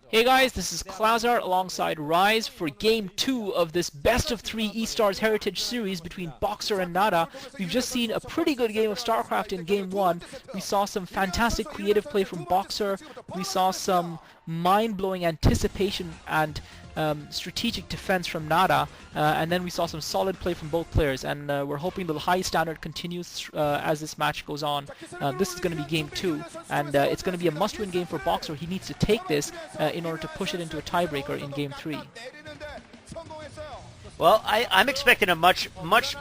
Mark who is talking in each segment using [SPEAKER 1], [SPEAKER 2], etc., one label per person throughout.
[SPEAKER 1] Hey guys, this is BoxeR alongside Rise for Game 2 of this Best of 3 eStars Heritage Series between BoxeR and Nada. We've just seen a pretty good game of StarCraft in Game 1. We saw some fantastic creative play from BoxeR. We saw some mind-blowing anticipation and strategic defense from Nada, and then we saw some solid play from both players, and we're hoping the high standard continues as this match goes on. This is going to be Game 2, and it's going to be a must-win game for BoxeR. He needs to take this in order to push it into a tiebreaker in Game 3.
[SPEAKER 2] Well, I'm expecting a much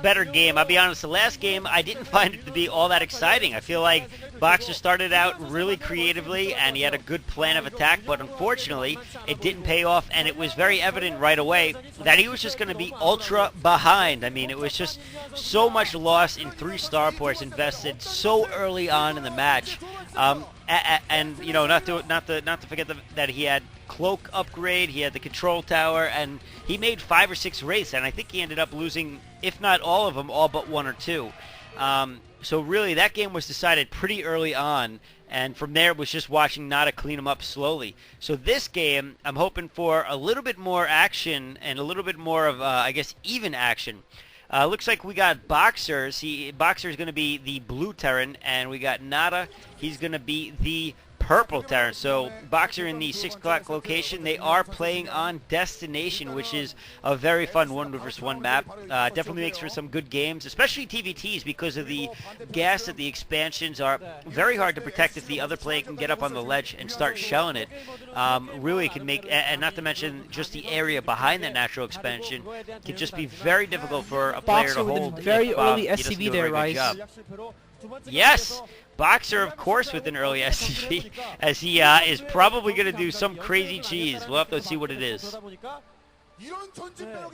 [SPEAKER 2] better game. I'll be honest, the last game I didn't find it to be all that exciting. I feel like BoxeR started out really creatively and he had a good plan of attack, but unfortunately it didn't pay off, and it was very evident right away that he was just going to be ultra behind. I mean, it was just so much loss in 3 starports invested so early on in the match. And you know, not to forget that he had cloak upgrade, he had the control tower, and he made 5 or 6 wraiths, and I think he ended up losing, if not all of them, all but 1 or 2. So really, that game was decided pretty early on, and from there it was just watching Nada clean him up slowly. So this game, I'm hoping for a little bit more action and a little bit more of, I guess, even action. Looks like we got BoxeR. BoxeR is going to be the blue Terran, and we got Nada. He's going to be the purple Terran. So BoxeR in the 6 o'clock location. They are playing on Destination, which is a very fun 1 versus 1 map. Definitely makes for some good games, especially TVTs, because of the gas that the expansions are very hard to protect if the other player can get up on the ledge and start shelling it. Really can make, and not to mention just the area behind that natural expansion can just be very difficult for a player to hold.
[SPEAKER 1] Very early SCV there, Rise.
[SPEAKER 2] Yes, BoxeR, of course, with an early SCV, as he is probably going to do some crazy cheese. We'll have to see what it is.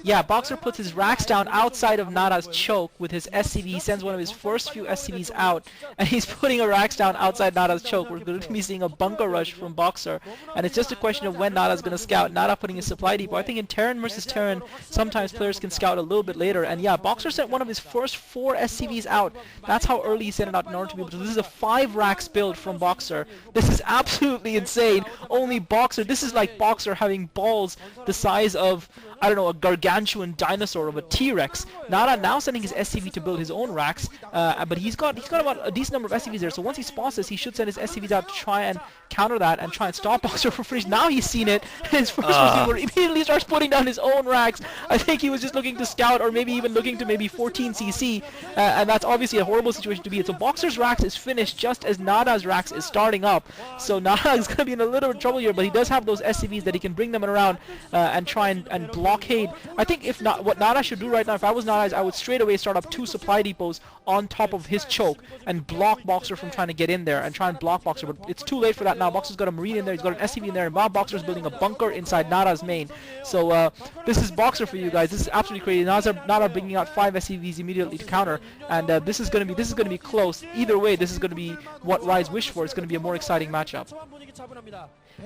[SPEAKER 1] Yeah, BoxeR puts his racks down outside of Nada's choke with his SCV. He sends one of his first few SCVs out, and he's putting a racks down outside Nada's choke. We're going to be seeing a bunker rush from BoxeR, and it's just a question of when Nada's going to scout. Nada putting his supply depot. I think in Terran versus Terran, sometimes players can scout a little bit later, and yeah, BoxeR sent one of his first 4 SCVs out. That's how early he sent it out in order to be able to. This is a 5 racks build from BoxeR. This is absolutely insane. Only BoxeR. This is like BoxeR having balls the size of, I don't know, a gargantuan dinosaur of a T-Rex. Nada now sending his SCV to build his own racks, but he's got about a decent number of SCVs there. So once he spots this, he should send his SCVs out to try and counter that and try and stop BoxeR from finish. Now he's seen it, and his first receiver immediately starts putting down his own racks. I think he was just looking to scout, or maybe even looking to maybe 14 CC, and that's obviously a horrible situation to be in. So BoxeR's racks is finished just as Nada's racks is starting up. So Nada is going to be in a little bit of trouble here, but he does have those SCVs that he can bring them around and try and blockade. I think if not, what Nada should do right now, if I was Nada, I would straight away start up 2 supply depots on top of his choke and block BoxeR from trying to get in there and try and block BoxeR. But it's too late for that now. BoxeR's got a Marine in there, he's got an SCV in there, and Bob BoxeR's building a bunker inside Nada's main. So this is BoxeR for you guys. This is absolutely crazy. Nada bringing out 5 SCVs immediately to counter, and this is going to be close. Either way, this is going to be what Rise wished for. It's going to be a more exciting matchup.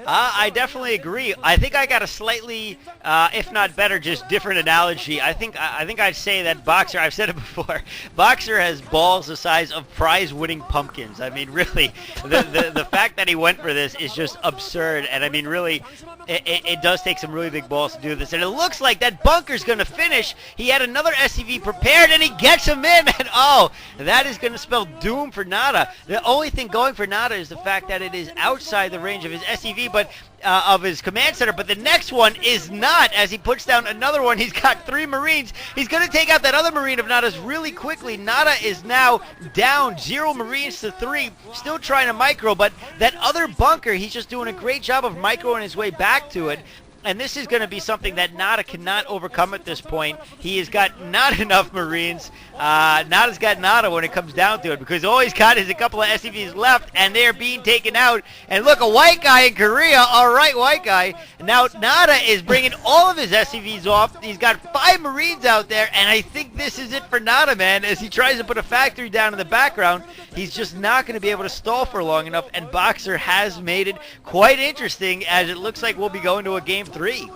[SPEAKER 2] I definitely agree. I think I got a slightly, if not better, just different analogy. I think I'd say that BoxeR, I've said it before, BoxeR has balls the size of prize-winning pumpkins. I mean, really, the fact that he went for this is just absurd. And I mean, really, it does take some really big balls to do this. And it looks like that bunker's going to finish. He had another SCV prepared, and he gets him in. And oh, that is going to spell doom for Nada. The only thing going for Nada is the fact that it is outside the range of his SCV, but of his command center, but the next one is not, as he puts down another one. He's got 3 Marines. He's going to take out that other Marine of Nada's really quickly. Nada is now down 0 Marines to 3, still trying to micro, but that other bunker, he's just doing a great job of microing his way back to it. And this is going to be something that Nada cannot overcome at this point. He has got not enough Marines. Nada's got Nada when it comes down to it, because all he's got is a couple of SCVs left, and they're being taken out. And look, a white guy in Korea. All right, white guy. Now Nada is bringing all of his SCVs off. He's got 5 Marines out there, and I think this is it for Nada, man. As he tries to put a factory down in the background, he's just not going to be able to stall for long enough, and BoxeR has made it quite interesting, as it looks like we'll be going to a Game 3.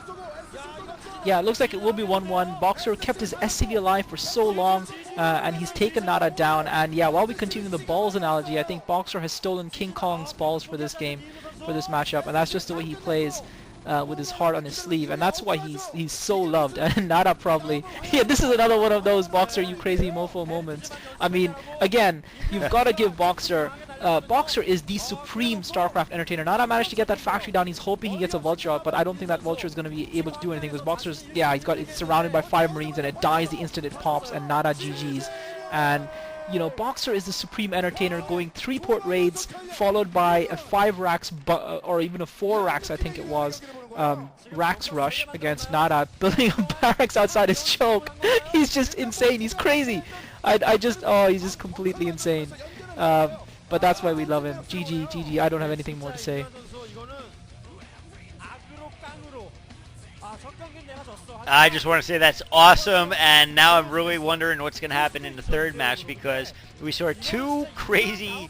[SPEAKER 1] Yeah, it looks like it will be 1-1. BoxeR kept his SCV alive for so long, and he's taken Nada down. And yeah, while we continue the balls analogy, I think BoxeR has stolen King Kong's balls for this game, for this matchup, and that's just the way he plays. with his heart on his sleeve, and that's why he's so loved. And Nada probably, yeah, this is another one of those BoxeR you crazy mofo moments. I mean, again, you've got to give BoxeR. BoxeR is the supreme StarCraft entertainer. Nada managed to get that factory down. He's hoping he gets a vulture out, but I don't think that vulture is going to be able to do anything because BoxeR's, yeah, it's surrounded by 5 Marines and it dies the instant it pops, and Nada GG's. And you know, BoxeR is the supreme entertainer, going 3 port raids, followed by a 5 racks, or even a 4 racks, I think it was, racks rush against Nada, building a barracks outside his choke. He's just insane. He's crazy. He's just completely insane. But that's why we love him. GG, GG. I don't have anything more to say.
[SPEAKER 2] I just want to say that's awesome, and now I'm really wondering what's going to happen in the third match, because we saw 2 crazy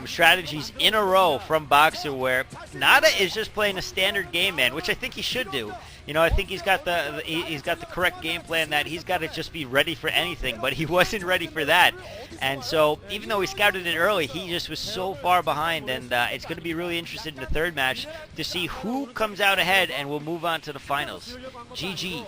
[SPEAKER 2] strategies in a row from BoxeR where Nada is just playing a standard game, man, which I think he should do. You know, I think he's got the correct game plan, that he's got to just be ready for anything, but he wasn't ready for that. And so even though he scouted it early, he just was so far behind, and it's going to be really interesting in the third match to see who comes out ahead, and we'll move on to the finals. GG.